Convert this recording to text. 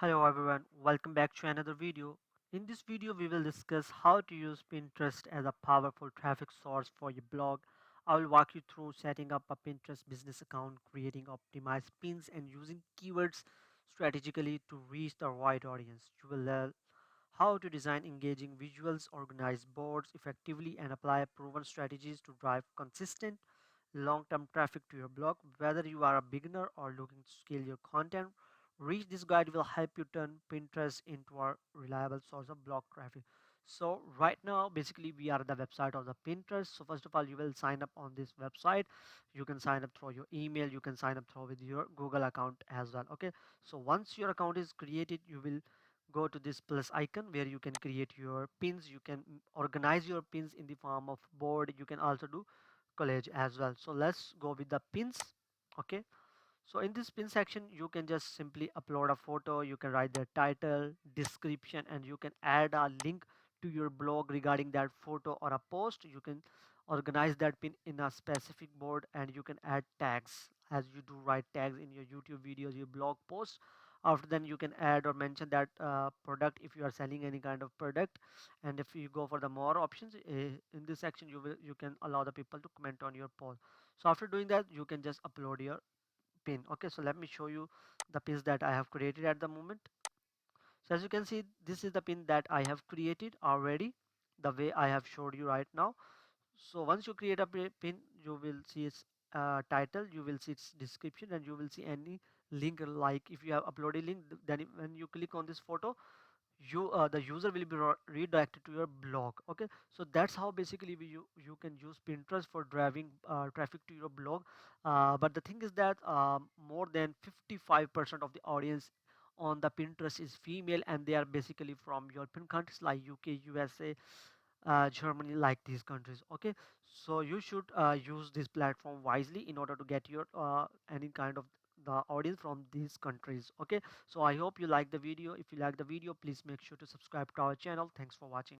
Hello everyone, welcome back to another video. In this video we will discuss how to use Pinterest as a powerful traffic source for your blog. I will walk you through setting up a Pinterest business account, creating optimized pins and using keywords strategically to reach the right audience. You will learn how to design engaging visuals, organize boards effectively and apply proven strategies to drive consistent long-term traffic to your blog. Whether you are a beginner or looking to scale your content, reach this guide will help you turn Pinterest into a reliable source of blog traffic. So right now, basically, we are at the website of the Pinterest. So first of all, you will sign up on this website. You can sign up through your email. You can sign up through with your Google account as well. Okay. So once your account is created, you will go to this plus icon where you can create your pins. You can organize your pins in the form of board. You can also do college as well. So let's go with the pins. Okay, so in this pin section you can just simply upload a photo, you can write the title, description, and you can add a link to your blog regarding that photo or a post. You can organize that pin in a specific board and you can add tags as you do write tags in your YouTube videos, your blog posts. After then you can add or mention that product if you are selling any kind of product. And if you go for the more options in this section, you can allow the people to comment on your post. So after doing that you can just upload your pin. Okay, so let me show you the pins that I have created at the moment. So as you can see, this is the pin that I have created already, the way I have showed you right now. So once you create a pin, you will see its title, you will see its description, and you will see any link. Like if you have uploaded link, then when you click on this photo, the user will be redirected to your blog. Okay, so that's how basically you can use Pinterest for driving traffic to your blog. But the thing is that more than 55% of the audience on the Pinterest is female, and they are basically from European countries like UK, USA, Germany, like these countries. Okay, so you should use this platform wisely in order to get your any kind of the audience from these countries. Okay, so I hope you like the video. If you like the video, please make sure to subscribe to our channel. Thanks for watching.